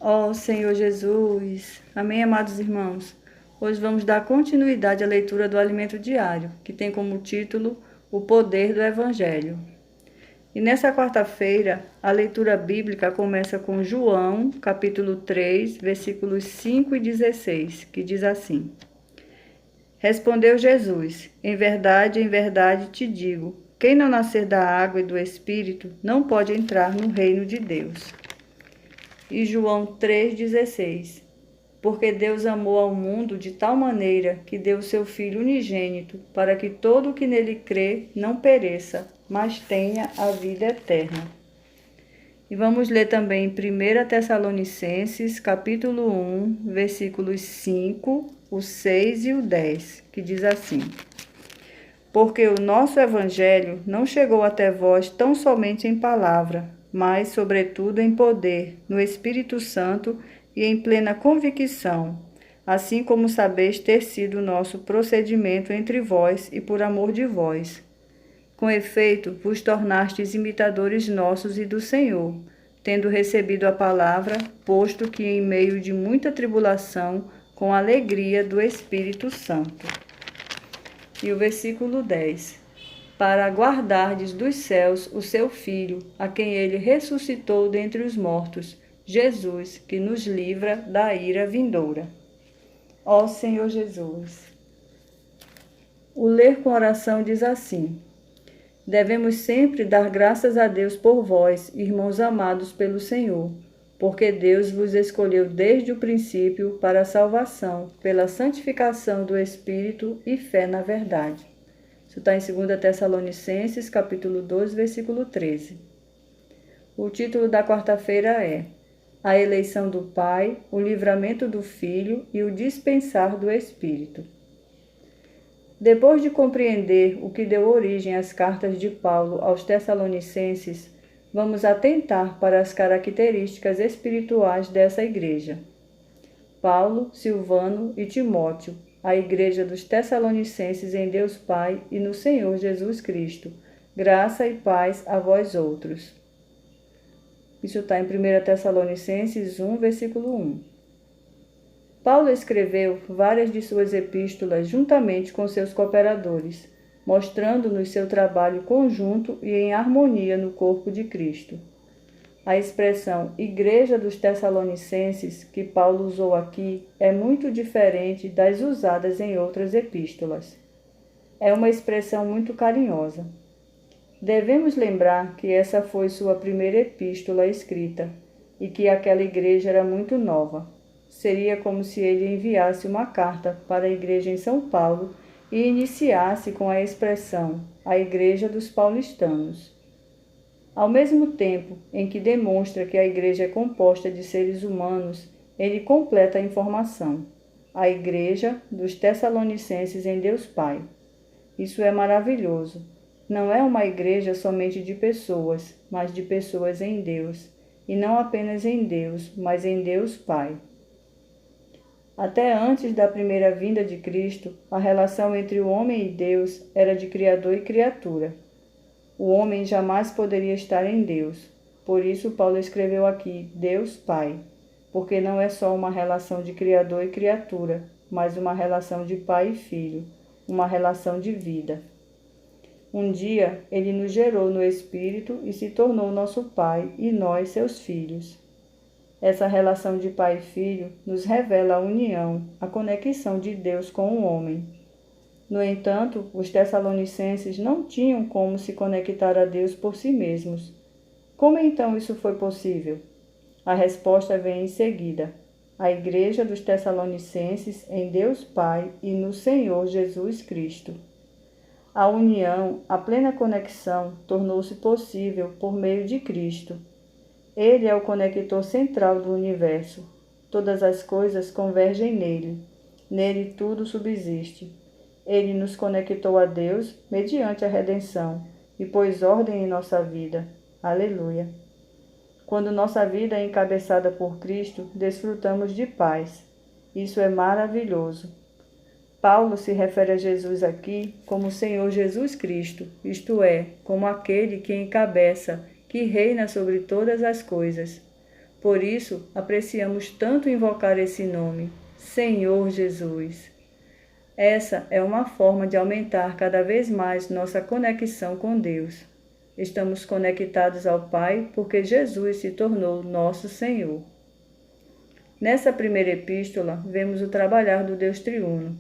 Ó Senhor Jesus. Amém, amados irmãos? Hoje vamos dar continuidade à leitura do alimento diário, que tem como título O Poder do Evangelho. E nessa quarta-feira, a leitura bíblica começa com João, capítulo 3, versículos 5 e 16, que diz assim: Respondeu Jesus: em verdade te digo, quem não nascer da água e do Espírito não pode entrar no reino de Deus. E João 3,16: Porque Deus amou ao mundo de tal maneira que deu o seu Filho unigênito, para que todo o que nele crê não pereça, mas tenha a vida eterna. E vamos ler também 1 Tessalonicenses, capítulo 1, versículos 5, o 6 e o 10, que diz assim: Porque o nosso evangelho não chegou até vós tão somente em palavra, mas, sobretudo, em poder, no Espírito Santo e em plena convicção, assim como sabeis ter sido o nosso procedimento entre vós e por amor de vós. Com efeito, vos tornastes imitadores nossos e do Senhor, tendo recebido a palavra, posto que em meio de muita tribulação, com alegria do Espírito Santo. E o versículo 10: Para guardardes dos céus o seu Filho, a quem ele ressuscitou dentre os mortos, Jesus, que nos livra da ira vindoura. Ó Senhor Jesus. O ler com oração diz assim: Devemos sempre dar graças a Deus por vós, irmãos amados pelo Senhor, porque Deus vos escolheu desde o princípio para a salvação, pela santificação do Espírito e fé na verdade. Isso está em 2 Tessalonicenses, capítulo 2, versículo 13. O título da quarta-feira é A eleição do Pai, o livramento do Filho e o dispensar do Espírito. Depois de compreender o que deu origem às cartas de Paulo aos Tessalonicenses, vamos atentar para as características espirituais dessa igreja. Paulo, Silvano e Timóteo, a igreja dos Tessalonicenses em Deus Pai e no Senhor Jesus Cristo. Graça e paz a vós outros. Isso está em 1 Tessalonicenses 1, versículo 1. Paulo escreveu várias de suas epístolas juntamente com seus cooperadores, mostrando-nos seu trabalho conjunto e em harmonia no corpo de Cristo. A expressão Igreja dos Tessalonicenses, que Paulo usou aqui, é muito diferente das usadas em outras epístolas. É uma expressão muito carinhosa. Devemos lembrar que essa foi sua primeira epístola escrita e que aquela igreja era muito nova. Seria como se ele enviasse uma carta para a igreja em São Paulo e iniciasse com a expressão a Igreja dos Paulistanos. Ao mesmo tempo em que demonstra que a igreja é composta de seres humanos, ele completa a informação: a Igreja dos Tessalonicenses em Deus Pai. Isso é maravilhoso. Não é uma igreja somente de pessoas, mas de pessoas em Deus, e não apenas em Deus, mas em Deus Pai. Até antes da primeira vinda de Cristo, a relação entre o homem e Deus era de criador e criatura. O homem jamais poderia estar em Deus. Por isso, Paulo escreveu aqui Deus Pai, porque não é só uma relação de criador e criatura, mas uma relação de pai e filho, uma relação de vida. Um dia, ele nos gerou no Espírito e se tornou nosso Pai e nós seus filhos. Essa relação de pai e filho nos revela a união, a conexão de Deus com o homem. No entanto, os Tessalonicenses não tinham como se conectar a Deus por si mesmos. Como então isso foi possível? A resposta vem em seguida. A Igreja dos Tessalonicenses em Deus Pai e no Senhor Jesus Cristo. A união, a plena conexão, tornou-se possível por meio de Cristo. Ele é o conector central do universo. Todas as coisas convergem nele. Nele tudo subsiste. Ele nos conectou a Deus mediante a redenção e pôs ordem em nossa vida. Aleluia! Quando nossa vida é encabeçada por Cristo, desfrutamos de paz. Isso é maravilhoso. Paulo se refere a Jesus aqui como o Senhor Jesus Cristo, isto é, como aquele que encabeça, que reina sobre todas as coisas. Por isso, apreciamos tanto invocar esse nome, Senhor Jesus. Essa é uma forma de aumentar cada vez mais nossa conexão com Deus. Estamos conectados ao Pai porque Jesus se tornou nosso Senhor. Nessa primeira epístola, vemos o trabalhar do Deus triuno.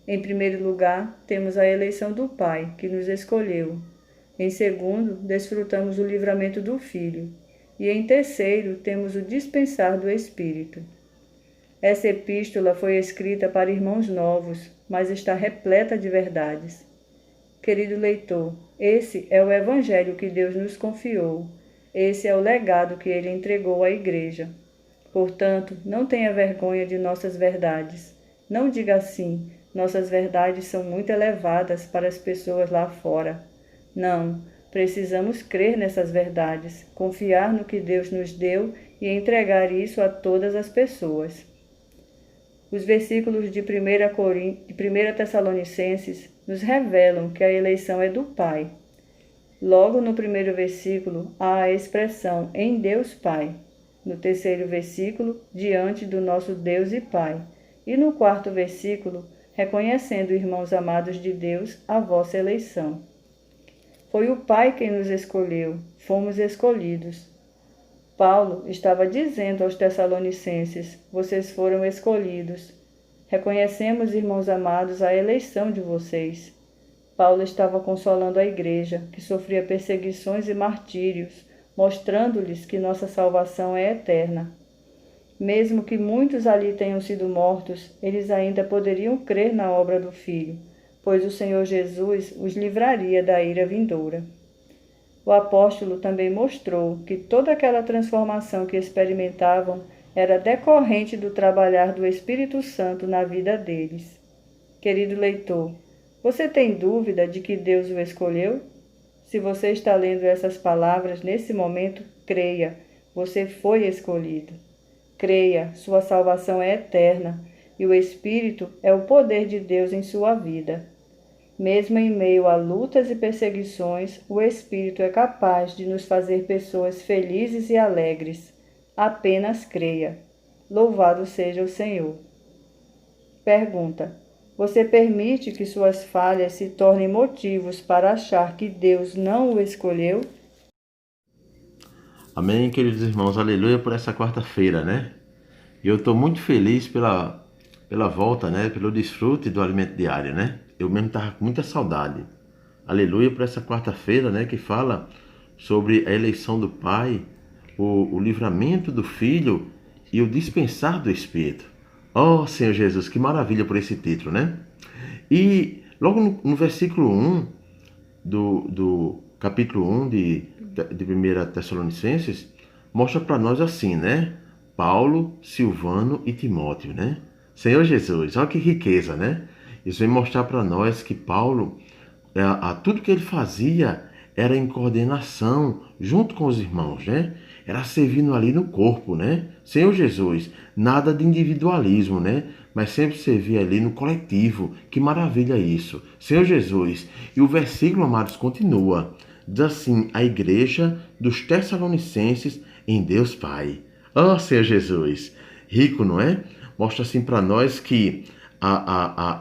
Em primeiro lugar, temos a eleição do Pai, que nos escolheu. Em segundo, desfrutamos o livramento do Filho. E em terceiro, temos o dispensar do Espírito. Essa epístola foi escrita para irmãos novos, mas está repleta de verdades. Querido leitor, esse é o Evangelho que Deus nos confiou. Esse é o legado que Ele entregou à Igreja. Portanto, não tenha vergonha de nossas verdades. Não diga assim, nossas verdades são muito elevadas para as pessoas lá fora. Não, precisamos crer nessas verdades, confiar no que Deus nos deu e entregar isso a todas as pessoas. Os versículos de 1 Tessalonicenses nos revelam que a eleição é do Pai. Logo no primeiro versículo há a expressão em Deus Pai. No terceiro versículo, diante do nosso Deus e Pai. E no quarto versículo, reconhecendo, irmãos amados de Deus, a vossa eleição. Foi o Pai quem nos escolheu, fomos escolhidos. Paulo estava dizendo aos Tessalonicenses, vocês foram escolhidos. Reconhecemos, irmãos amados, a eleição de vocês. Paulo estava consolando a igreja, que sofria perseguições e martírios, mostrando-lhes que nossa salvação é eterna. Mesmo que muitos ali tenham sido mortos, eles ainda poderiam crer na obra do Filho, pois o Senhor Jesus os livraria da ira vindoura. O apóstolo também mostrou que toda aquela transformação que experimentavam era decorrente do trabalhar do Espírito Santo na vida deles. Querido leitor, você tem dúvida de que Deus o escolheu? Se você está lendo essas palavras nesse momento, creia, você foi escolhido. Creia, sua salvação é eterna e o Espírito é o poder de Deus em sua vida. Mesmo em meio a lutas e perseguições, o Espírito é capaz de nos fazer pessoas felizes e alegres. Apenas creia. Louvado seja o Senhor. Pergunta: você permite que suas falhas se tornem motivos para achar que Deus não o escolheu? Amém, queridos irmãos, aleluia por essa quarta-feira, né? E eu estou muito feliz pela volta, né? Pelo desfrute do alimento diário, né? Eu mesmo estava com muita saudade. Aleluia por essa quarta-feira, né? Que fala sobre a eleição do Pai, o livramento do Filho e o dispensar do Espírito. Oh, Senhor Jesus, que maravilha por esse título, né? E logo no versículo 1 do capítulo 1 de 1 Tessalonicenses, mostra para nós assim, né? Paulo, Silvano e Timóteo, né? Senhor Jesus, olha que riqueza, né? Isso vem mostrar para nós que Paulo, tudo que ele fazia era em coordenação, junto com os irmãos, né? Era servindo ali no corpo, né? Senhor Jesus, nada de individualismo, né? Mas sempre servia ali no coletivo. Que maravilha isso. Senhor Jesus. E o versículo, amados, continua. Diz assim, a igreja dos Tessalonicenses em Deus Pai. Oh, Senhor Jesus. Rico, não é? Mostra assim para nós que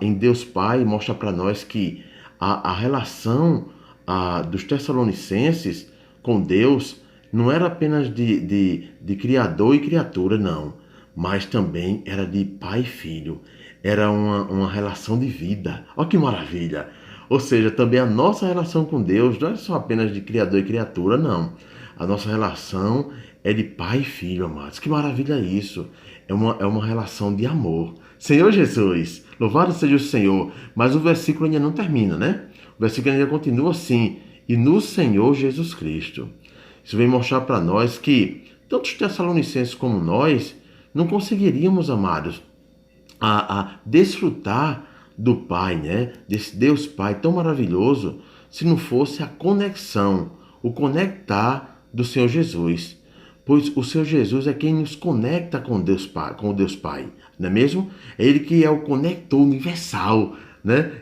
em Deus Pai, mostra para nós que a relação dos Tessalonicenses com Deus não era apenas de criador e criatura, não, mas também era de pai e filho. Era uma relação de vida. Olha que maravilha! Ou seja, também a nossa relação com Deus não é só apenas de criador e criatura, não. A nossa relação é de pai e filho, amados. Que maravilha isso! É uma relação de amor. Senhor Jesus, louvado seja o Senhor. Mas o versículo ainda não termina, né? O versículo ainda continua assim. E no Senhor Jesus Cristo. Isso vem mostrar para nós que tanto os Tessalonicenses como nós não conseguiríamos, amados, a desfrutar do Pai, né? Desse Deus Pai tão maravilhoso, se não fosse a conexão, o conectar do Senhor Jesus. Pois o Senhor Jesus é quem nos conecta com Deus Pai, não é mesmo? É Ele que é o conector universal, né?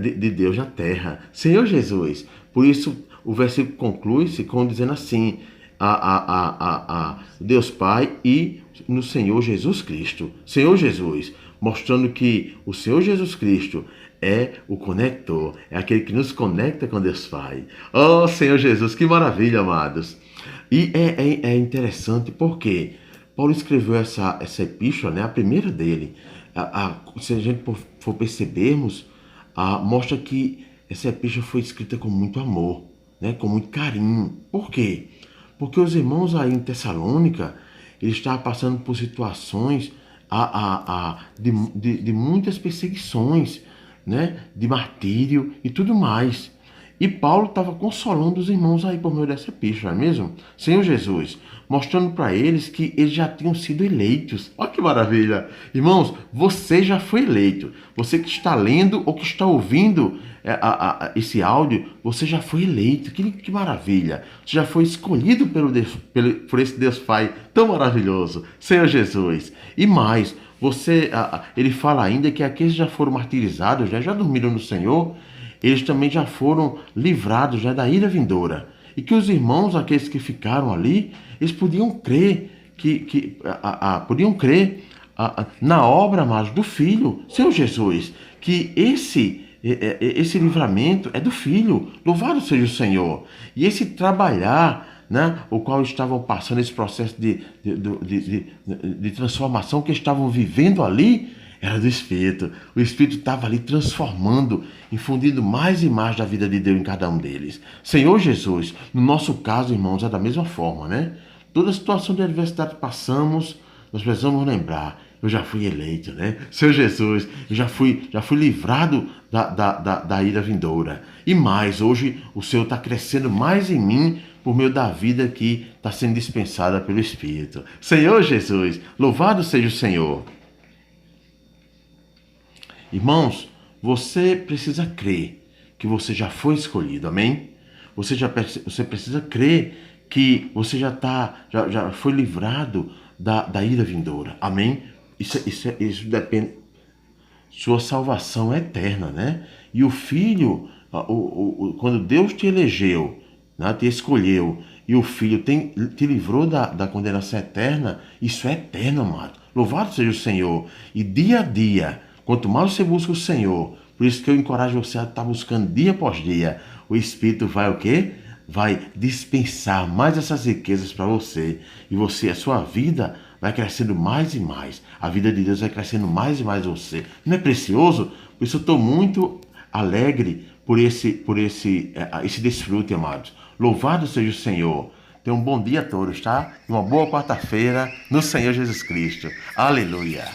De Deus na terra. Senhor Jesus. Por isso, o versículo conclui-se dizendo assim, Deus Pai e no Senhor Jesus Cristo. Senhor Jesus, mostrando que o Senhor Jesus Cristo é o conector, é aquele que nos conecta com Deus Pai. Oh, Senhor Jesus, que maravilha, amados. E é interessante porque Paulo escreveu essa epístola, né, a primeira dele. Se a gente for percebermos, mostra que essa epístola foi escrita com muito amor, né, com muito carinho. Por quê? Porque os irmãos aí em Tessalônica, eles estavam passando por situações de muitas perseguições, né, de martírio e tudo mais. E Paulo estava consolando os irmãos aí por meio dessa epístola, não é mesmo? Senhor Jesus, mostrando para eles que eles já tinham sido eleitos. Olha que maravilha! Irmãos, você já foi eleito. Você que está lendo ou que está ouvindo esse áudio, você já foi eleito. Que maravilha! Você já foi escolhido por esse Deus Pai tão maravilhoso. Senhor Jesus. E mais, ele fala ainda que aqueles que já foram martirizados, né, já dormiram no Senhor, eles também já foram livrados, né, da ira vindoura. E que os irmãos, aqueles que ficaram ali, eles podiam crer na obra, mas do Filho, Senhor Jesus, que esse livramento é do Filho. Louvado seja o Senhor. E esse trabalhar, né, o qual estavam passando, esse processo de transformação que estavam vivendo ali, era do Espírito. O Espírito estava ali transformando, infundindo mais e mais da vida de Deus em cada um deles. Senhor Jesus, no nosso caso, irmãos, é da mesma forma, né? Toda situação de adversidade que passamos, nós precisamos lembrar, eu já fui eleito, né? Senhor Jesus, eu já fui livrado da ira vindoura. E mais, hoje o Senhor está crescendo mais em mim por meio da vida que está sendo dispensada pelo Espírito. Senhor Jesus, louvado seja o Senhor. Irmãos, você precisa crer que você já foi escolhido, amém? Você precisa crer que você já foi livrado da ira vindoura, amém? Isso depende. Sua salvação é eterna, né? E o Filho, quando Deus te elegeu, né, te escolheu, e o Filho te livrou da condenação eterna, isso é eterno, amado. Louvado seja o Senhor. E dia a dia, quanto mais você busca o Senhor, por isso que eu encorajo você a estar buscando dia após dia, o Espírito vai o quê? Vai dispensar mais essas riquezas para você. E a sua vida vai crescendo mais e mais. A vida de Deus vai crescendo mais e mais em você. Não é precioso? Por isso eu estou muito alegre por esse desfrute, amados. Louvado seja o Senhor. Tenha um bom dia a todos, tá? E uma boa quarta-feira no Senhor Jesus Cristo. Aleluia.